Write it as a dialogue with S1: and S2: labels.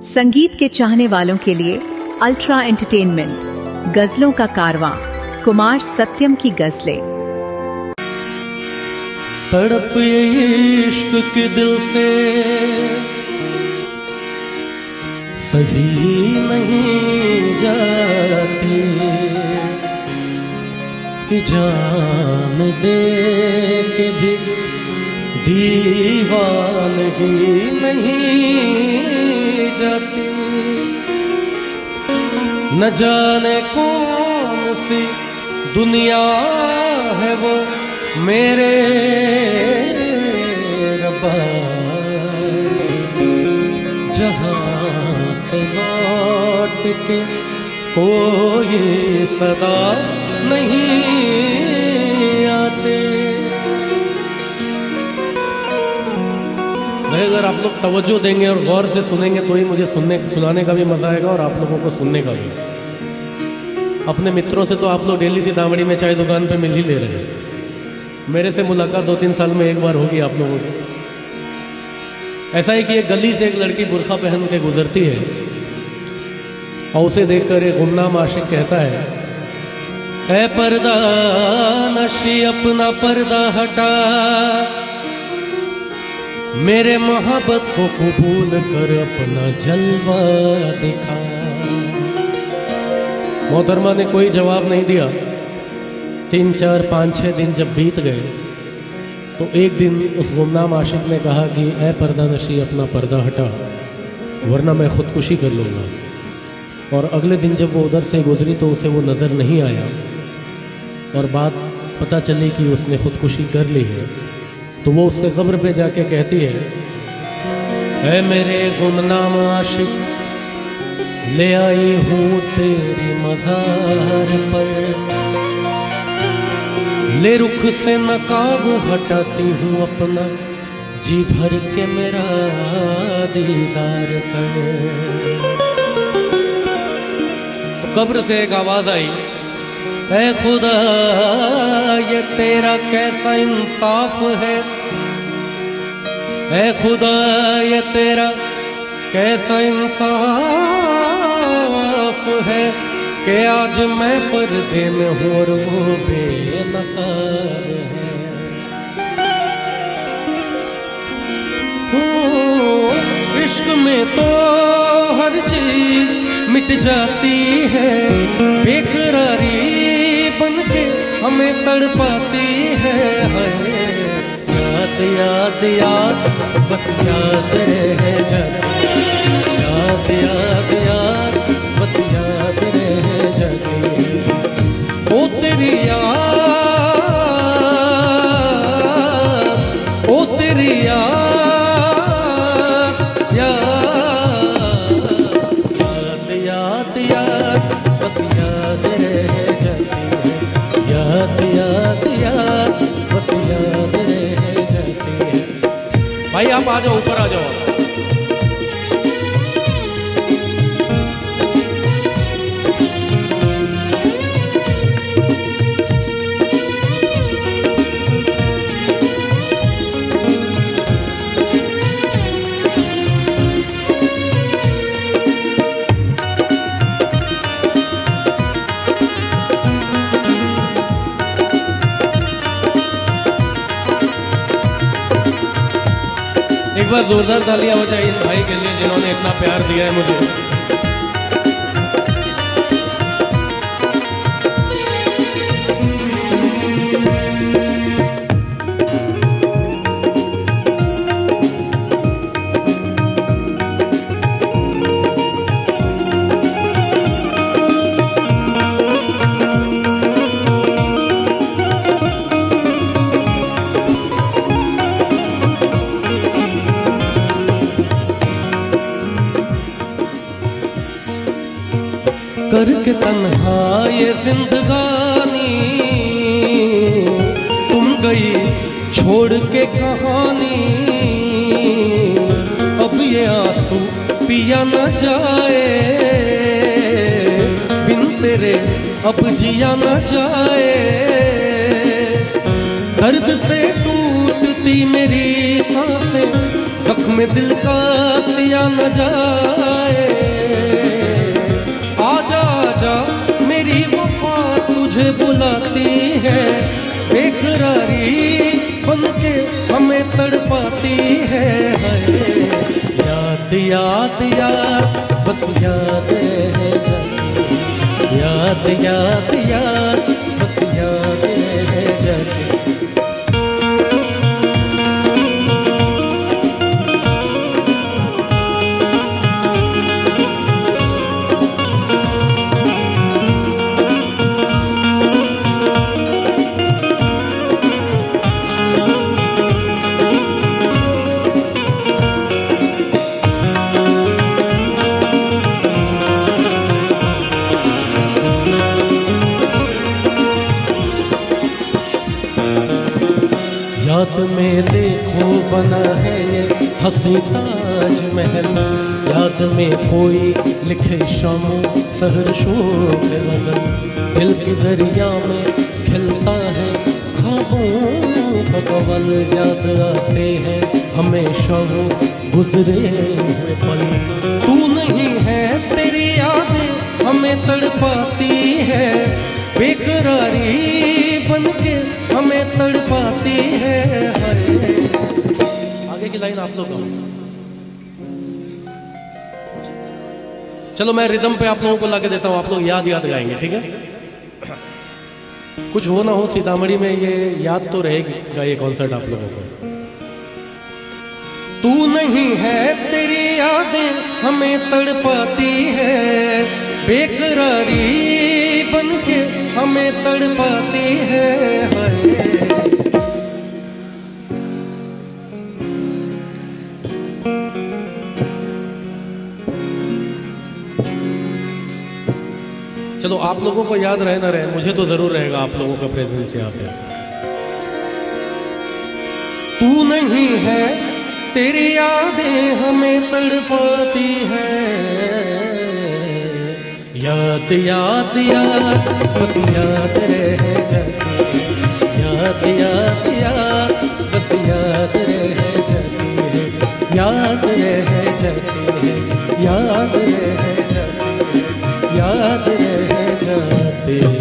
S1: संगीत के चाहने वालों के लिए अल्ट्रा एंटरटेनमेंट, गजलों का कारवां, कुमार सत्यम की गजलें।
S2: तड़प ये इश्क के दिल से सही नहीं जाती कि जान दे के भी दीवानगी नहीं जाती। न जाने कौन सी दुनिया है वो मेरे रब्बा, जहाँ से लौट के कोई सदा नहीं आते। अगर आप लोग तवज्जो देंगे और गौर से सुनेंगे तो ही मुझे सुनाने का भी मजा आएगा और आप लोगों को सुनने का भी। अपने मित्रों से तो आप लोग डेली सीतामढ़ी में चाय दुकान पे मिल ही ले रहे हैं। मेरे से मुलाकात 2-3 साल में एक बार होगी आप लोगों की। ऐसा है कि एक गली से एक लड़की बुर्खा पहन के गुजरती है और उसे देखकर एक गुमनाम आशिक कहता है, ऐ पर्दा नशी अपना पर्दा हटा, मेरे मोहब्बत को कबूल कर अपना जलवा दिखा। मोहतरमा ने कोई जवाब नहीं दिया। 3, 4, 5, 6 दिन जब बीत गए तो एक दिन उस गुमनाम आशिक ने कहा कि ऐ पर्दा नशी अपना पर्दा हटा, वरना मैं खुदकुशी कर लूँगा। और अगले दिन जब वो उधर से गुजरी तो उसे वो नज़र नहीं आया और बात पता चली कि उसने खुदकुशी कर ली है। तो वो उसके कब्र पे जाके कहती है, ऐ मेरे गुमनाम आशिक, ले आई हूँ तेरी मज़ार पर, ले रुख से नकाब हटाती हूँ अपना, जी भर के मेरा दीदार कर। कब्र से एक आवाज आई, ऐ खुदा ये तेरा कैसा इंसाफ है, ऐ खुदा ये तेरा कैसा इंसाफ है कि आज मैं पर्दे में हूँ और वो बेनकाब है। हो इश्क में तो हर चीज मिट जाती है, बेकरारी बनके हमें तड़पाती है। याद याद याद बस याद रह जाती, याद याद याद बस याद रह जाती। ओ तेरी याद, ओ तेरी याद, याद याद बस याद रह जाती है, याद याद याद बस याद रह जाती है। भाई आप आ जाओ, ऊपर आ जाओ। एक बार जोरदार तालियां हो जाए इन भाई के लिए जिन्होंने इतना प्यार दिया है मुझे। करके तन्हा ये जिंदगानी, तुम गई छोड़ के कहानी, अब ये आंसू पिया न जाए, बिन तेरे अब जिया न जाए। दर्द से टूटती मेरी सांसें, जख्म दिल का सिया न जाए, आजा आजा मेरी वफा तुझे बुलाती है, बेकरारी बनके हमें तड़पाती है। याद याद याद बस याद रह जाती, याद याद याद बस याद रह जाती। याद में देखो बना है ये हंसी ताजमहल, याद में कोई लिखे शामो सहर शोक लगन, दिल की दरिया में खिलता है ख्वाबों का कवल, याद आते हैं हमेशा वो गुजरे हुए पल। तू नहीं है तेरी यादें हमें तड़पाती है, बेकरारी बनके हमें तड़पाती है। आगे की लाइन आप लोग गाओ। चलो मैं रिदम पे आप लोगों को लाके देता हूं, आप लोग याद याद गाएंगे, ठीक है? कुछ हो ना हो सीतामढ़ी में ये याद तो रहेगा ये कॉन्सर्ट आप लोगों को। तू नहीं है तेरी यादें हमें तड़पाती है, बेकरारी बनके हमें तड़पाती है। चलो आप लोगों को याद रहे ना रहे, मुझे तो जरूर रहेगा आप लोगों का प्रेजेंस यहाँ पे। तू नहीं है तेरी यादें हमें तड़पाती है, याद याद याद बस याद रह जाती है, याद याद याद बस याद रह जाती है, याद रह जाती है, याद रह जाती है, याद रह जाती है।